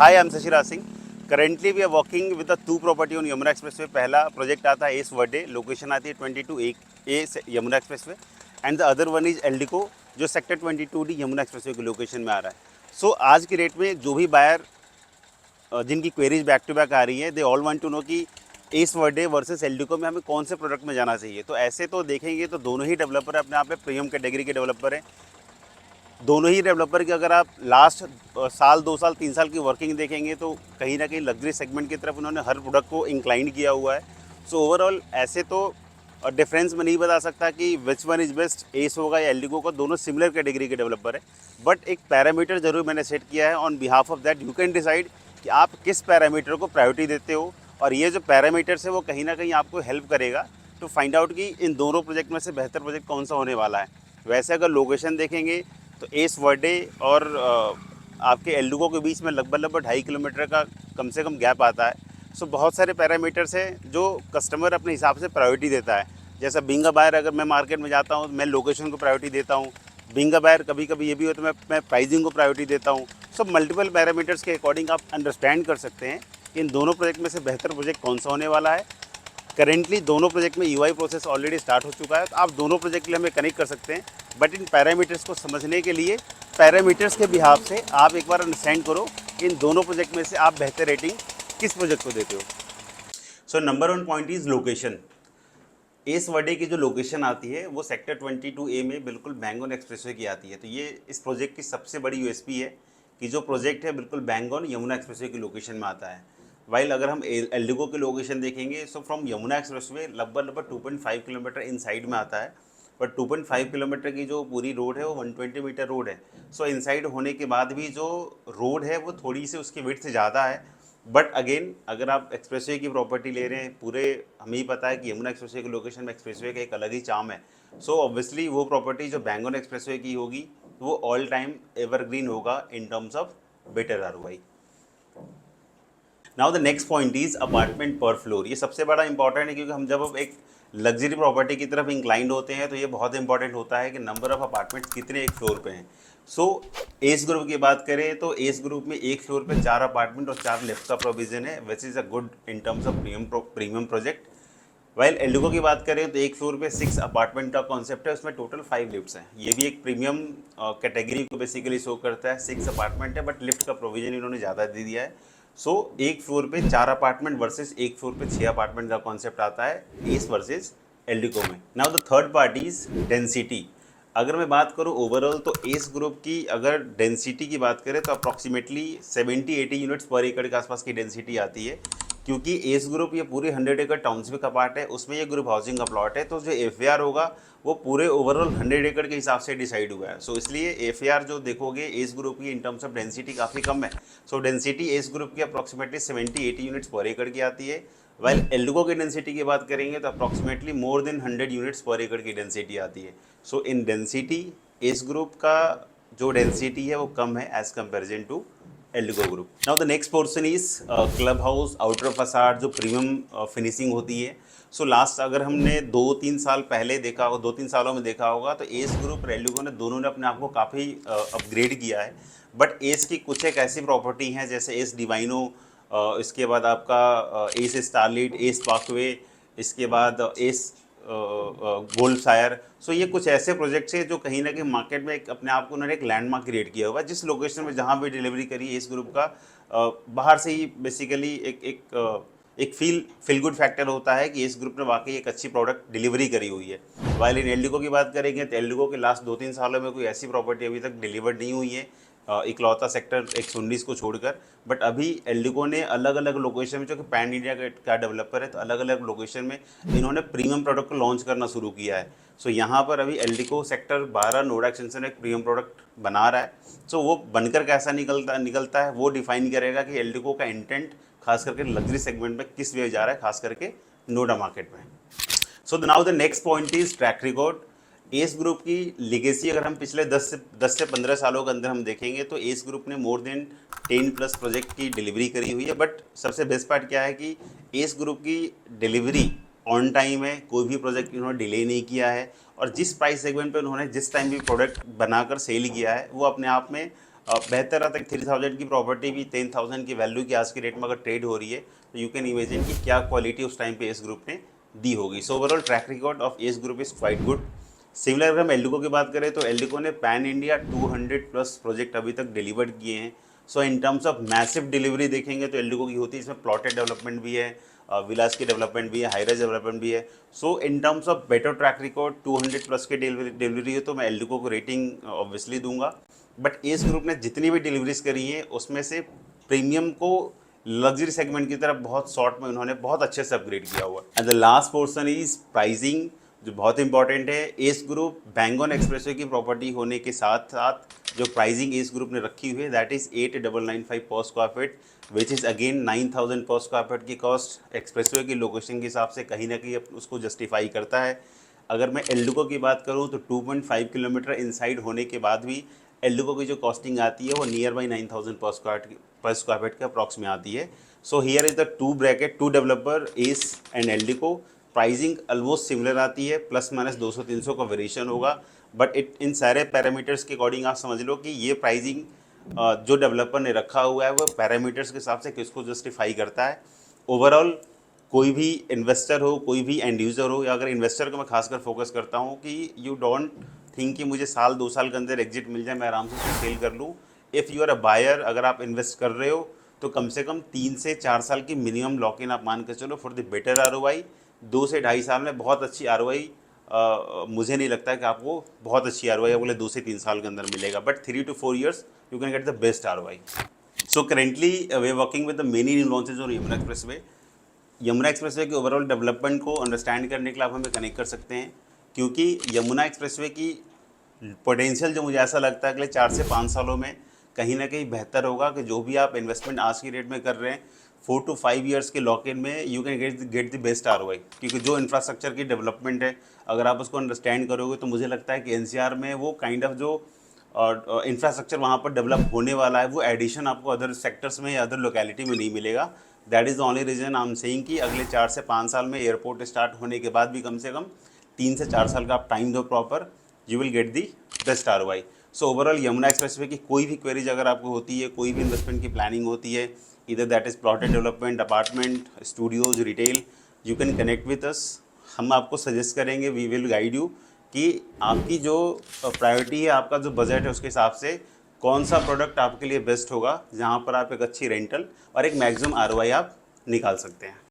Hi, I'm Sashira Singh. Currently, we are working with the two property on Yamuna Expressway. पहला project आता है S Verde, location आती है 22A Yamuna expressway and the other one is Eldeco जो sector 22D Yamuna expressway की location में आ रहा है. सो आज की डेट में जो भी बायर जिनकी क्वेरीज बैक टू बैक आ रही है, they all want to know कि एस वर्डे वर्सेस एल्डिको में हमें कौन से प्रोडक्ट में जाना चाहिए. तो ऐसे तो देखेंगे तो दोनों ही डेवलपर अपने आप में प्रीमियम कैटेगरी के डेवलपर हैं. दोनों ही डेवलपर की अगर आप लास्ट साल 2 साल 3 साल की वर्किंग देखेंगे तो कहीं ना कहीं लग्जरी सेगमेंट की तरफ उन्होंने हर प्रोडक्ट को इंक्लाइन किया हुआ है. सो ओवरऑल ऐसे तो डिफरेंस में नहीं बता सकता कि which one is best, S होगा या एल्डिको का. दोनों सिमिलर कैटेगरी के डेवलपर है, बट एक पैरामीटर जरूर मैंने सेट किया है. On behalf of that you can decide कि आप किस पैरामीटर को प्रायोरिटी देते हो, और ये जो पैरामीटर्स है वो कहीं ना कहीं आपको हेल्प करेगा टू फाइंड आउट कि इन दोनों प्रोजेक्ट में से बेहतर प्रोजेक्ट कौन सा होने वाला है. वैसे अगर लोकेशन देखेंगे तो एस वर्डे और आपके एल्डिको के बीच में लगभग 2.5 किलोमीटर का कम से कम गैप आता है. सो बहुत सारे पैरामीटर्स हैं जो कस्टमर अपने हिसाब से प्रायोरिटी देता है. जैसा बीइंग अ बायर अगर मैं मार्केट में जाता हूँ मैं लोकेशन को प्रायोरिटी देता हूँ. बीइंग अ बायर कभी कभी ये भी होता है मैं प्राइसिंग को प्रायोरिटी देता हूँ. सो मल्टीपल पैरामीटर्स के अकॉर्डिंग आप अंडरस्टैंड कर सकते हैं कि इन दोनों प्रोजेक्ट में से बेहतर प्रोजेक्ट कौन सा होने वाला है. करेंटली दोनों प्रोजेक्ट में यूआई प्रोसेस ऑलरेडी स्टार्ट हो चुका है, तो आप दोनों प्रोजेक्ट के लिए हमें कनेक्ट कर सकते हैं. बट इन पैरामीटर्स को समझने के लिए पैरामीटर्स के बिहाफ से आप एक बार अंडरस्टैंड करो कि इन दोनों प्रोजेक्ट में से आप बेहतर रेटिंग किस प्रोजेक्ट को देते हो. So number 1 point is location. S Verde की जो लोकेशन आती है वो सेक्टर 22A में बिल्कुल बैंगन एक्सप्रेसवे की आती है. तो ये इस प्रोजेक्ट की सबसे बड़ी यूएसपी है कि जो प्रोजेक्ट है बिल्कुल बैंगन यमुना एक्सप्रेसवे की लोकेशन में आता है. वाइल अगर हम एल्डिको की लोकेशन देखेंगे सो फ्रॉम यमुना एक्सप्रेसवे लगभग 2.5 किलोमीटर इन साइड में आता है. बट 2.5 किलोमीटर की जो पूरी रोड है वो 120 मीटर रोड है. सो इनसाइड होने के बाद भी जो रोड है वो थोड़ी सी उसकी विड्थ से ज़्यादा है. बट अगेन अगर आप एक्सप्रेसवे की प्रॉपर्टी ले रहे हैं, पूरे हमें ही पता है कि यमुना एक्सप्रेसवे की लोकेशन में एक्सप्रेसवे का एक अलग ही चार्म है. सो ऑब्वियसली वो प्रॉपर्टी जो बैंगन एक्सप्रेसवे की होगी वो ऑल टाइम एवरग्रीन होगा इन terms of better ROI. Now the next point is apartment पर फ्लोर. ये सबसे बड़ा इंपॉर्टेंट है क्योंकि हम जब एक लग्जरी प्रॉपर्टी की तरफ इंक्लाइंड होते हैं तो ये बहुत इंपॉर्टेंट होता है कि नंबर ऑफ अपार्टमेंट्स कितने एक फ्लोर पे हैं. सो एस ग्रुप की बात करें तो एस ग्रुप में एक फ्लोर पे 4 अपार्टमेंट और 4 लिफ्ट का प्रोविजन है, which is a good in terms of premium project. While Eldeco की बात करें तो एक फ्लोर पे 6 अपार्टमेंट का कॉन्सेप्ट है, उसमें टोटल 5 लिफ्ट्स हैं. ये भी एक प्रीमियम कैटेगरी को बेसिकली शो करता है. 6 अपार्टमेंट है बट लिफ्ट का प्रोविजन इन्होंने ज़्यादा दे दिया है. सो एक फ्लोर पे 4 अपार्टमेंट वर्सेस एक फ्लोर पे 6 अपार्टमेंट का कॉन्सेप्ट आता है एस वर्सेस एल्डिको में. Now the third part is density. अगर मैं बात करूं ओवरऑल तो एस ग्रुप की अगर डेंसिटी की बात करें तो अप्रॉक्सीमेटली 70-80 यूनिट्स पर एकड़ के आसपास की डेंसिटी आती है. क्योंकि एस ग्रुप ये पूरे 100 एकड़ टाउनशिप का पार्ट है, उसमें ये ग्रुप हाउसिंग का प्लॉट है. तो जो एफ होगा वो पूरे ओवरऑल 100 एकड़ के हिसाब से डिसाइड हुआ है. सो इसलिए एफ जो देखोगे एस ग्रुप की इन टर्म्स ऑफ डेंसिटी काफ़ी कम है. सो डेंसिटी एस ग्रुप की अप्रॉक्सीमेटली 70-80 यूनिट्स पर एकड़ की आती है. वाइल एल्डिको की डेंसिटी की बात करेंगे तो अप्रॉक्सीमेटली मोर देन 100 यूनिट्स पर एकड़ की डेंसिटी आती है. So in density ACE group का जो डेंसिटी है वो कम है as comparison to Eldeco group. Now the next portion is club house outer facade जो प्रीमियम फिनिशिंग होती है. सो लास्ट अगर हमने 2-3 साल पहले देखा होगा, 2-3 सालों में देखा होगा तो एस ग्रुप और एल्डिको ने दोनों ने अपने आप को काफ़ी अपग्रेड किया है. बट एस की कुछ एक ऐसी प्रॉपर्टी हैं जैसे एस डिवाइनो, इसके बाद आपका एस स्टारलिट, एस पाकवे, इसके बाद एस गोल्ड शायर. सो ये कुछ ऐसे प्रोजेक्ट्स हैं जो कहीं ना कहीं मार्केट में एक अपने आप को उन्होंने एक लैंडमार्क क्रिएट किया हुआ है. जिस लोकेशन में जहाँ भी डिलीवरी करी इस ग्रुप का बाहर से ही बेसिकली एक फील गुड फैक्टर होता है कि इस ग्रुप ने वाकई एक अच्छी प्रोडक्ट डिलीवरी करी हुई है. वाइल इन एल्डिको की बात करेंगे तो एल्डिको के लास्ट 2-3 सालों में कोई ऐसी प्रॉपर्टी अभी तक डिलीवर्ड नहीं हुई है इकलौता सेक्टर 119 को छोड़कर. बट अभी एल्डिको ने अलग अलग लोकेशन में, जो कि पैन इंडिया का डेवलपर है, तो अलग अलग लोकेशन में इन्होंने प्रीमियम प्रोडक्ट को लॉन्च करना शुरू किया है. सो यहाँ पर अभी एल्डिको सेक्टर 12 नोएडा एक्सटेंशन एक प्रीमियम प्रोडक्ट बना रहा है. सो वो बनकर कैसा निकलता है वो डिफाइन करेगा कि एल्डिको का इंटेंट खास करके लग्जरी सेगमेंट में किस वे जा रहा है, खास करके नोएडा मार्केट में. So now the next point is track record. S group की लिगेसी अगर हम पिछले 10 से 15 सालों के अंदर हम देखेंगे तो एस ग्रुप ने मोर देन 10+ प्रोजेक्ट की डिलीवरी करी हुई है. बट सबसे बेस्ट पार्ट क्या है कि एस ग्रुप की डिलीवरी ऑन टाइम है, कोई भी प्रोजेक्ट इन्होंने डिले नहीं किया है. और जिस प्राइस सेगमेंट पे उन्होंने जिस टाइम भी प्रोडक्ट बनाकर सेल किया है वो अपने आप में बेहतर आता है। 3000 की प्रॉपर्टी भी 10,000 की वैल्यू की आज की रेट में अगर ट्रेड हो रही है तो यू कैन इमेजिन कि क्या क्वालिटी उस टाइम पे एस ग्रुप ने दी होगी। So overall track record of S group is quite good. Similar अगर हम एल्डिको की बात करें तो एल्डिको ने पैन इंडिया 200 प्लस प्रोजेक्ट अभी तक डिलीवर्ड किए हैं। So in terms of massive delivery देखेंगे तो एल्डिको की होती है, इसमें प्लॉटेड डेवलपमेंट भी है, विलास की डेवलपमेंट भी है, हाईराइज डेवलपमेंट भी है। So in terms of better track record 200 plus की डिलीवरी है तो मैं एल्डिको को रेटिंग ऑब्वियसली दूंगा। बट एस ग्रुप ने जितनी भी डिलीवरीज करी हैं उसमें से प्रीमियम को लग्जरी सेगमेंट की तरफ बहुत शॉर्ट में उन्होंने बहुत अच्छे से अपग्रेड किया हुआ है। And the last portion is pricing, जो बहुत इंपॉर्टेंट है। एस ग्रुप बैंगन एक्सप्रेसवे की प्रॉपर्टी होने के साथ साथ जो प्राइसिंग एस ग्रुप ने रखी हुई है दैट इज 8995 पर square feet, which is again 9000 पर स्क्वायर फीट की कॉस्ट एक्सप्रेसवे की लोकेशन के हिसाब से कहीं ना कहीं उसको जस्टिफाई करता है। अगर मैं एल्डिको की बात करूँ तो 2.5 किलोमीटर इनसाइड होने के बाद भी एल्डिको की जो कॉस्टिंग आती है वो नियर बाई 9000 पर स्क्वायर फीट के अप्रॉक्स में आती है। So here is the two developer S and Eldeco, pricing almost similar आती है, प्लस माइनस 200-300 का वेरिएशन होगा। बट इन सारे पैरामीटर्स के अकॉर्डिंग आप समझ लो कि ये प्राइसिंग जो डेवलपर ने रखा हुआ है वो पैरामीटर्स के हिसाब से किसको जस्टिफाई करता है। ओवरऑल कोई भी इन्वेस्टर हो, कोई भी एंड यूज़र हो, या अगर इन्वेस्टर को मैं खासकर फोकस करता हूँ कि यू डोंट थिंक कि मुझे साल 2 साल के अंदर एग्जिट मिल जाए, मैं आराम से उसको सेल कर लूँ। If you are a buyer, अगर आप इन्वेस्ट कर रहे हो तो कम से कम 3 से 4 साल की मिनिमम लॉक इन आप मान के चलो फॉर द बेटर ROI। 2 से 2.5 साल में बहुत अच्छी ROI मुझे नहीं लगता है कि आपको बहुत अच्छी ROI अगले 2 से 3 साल के अंदर मिलेगा, but 3 to 4 years you can get the best ROI। So currently way working with the many new launches on Yamuna expressway. Yamuna expressway के ओवरऑल डेवलपमेंट को अंडरस्टैंड करने के लिए आप हमें कनेक्ट कर सकते हैं, क्योंकि यमुना एक्सप्रेसवे की पोटेंशियल जो मुझे ऐसा लगता है अगले 4 से 5 सालों में कहीं ना कहीं बेहतर होगा कि जो भी आप इन्वेस्टमेंट आज की डेट में कर रहे हैं 4 to 5 ईयर्स के लॉक इन में you can get the best ROI। क्योंकि जो इंफ्रास्ट्रक्चर की डेवलपमेंट है अगर आप उसको अंडरस्टैंड करोगे तो मुझे लगता है कि NCR में वो काइंड ऑफ जो इंफ्रास्ट्रक्चर वहाँ पर डेवलप होने वाला है वो एडिशन आपको अदर सेक्टर्स में या अदर लोकेलिटी में नहीं मिलेगा। That is the only reason I am saying कि अगले 4 से 5 साल में एयरपोर्ट स्टार्ट होने के बाद भी कम से कम 3 से 4 साल का आप टाइम दो proper, you will get the best ROI। So overall Yamuna expressway की कोई भी क्वेरीज अगर आपको होती है, कोई भी इन्वेस्टमेंट की प्लानिंग होती है, इधर that is plotted development, apartment, studios, retail, you can connect with us. हम आपको सजेस्ट करेंगे, वी विल गाइड यू कि आपकी जो प्रायोरिटी है, आपका जो बजट है उसके हिसाब से कौन सा प्रोडक्ट आपके लिए बेस्ट होगा, जहाँ पर आप एक अच्छी रेंटल और एक मैक्सिमम ROI आप निकाल सकते हैं।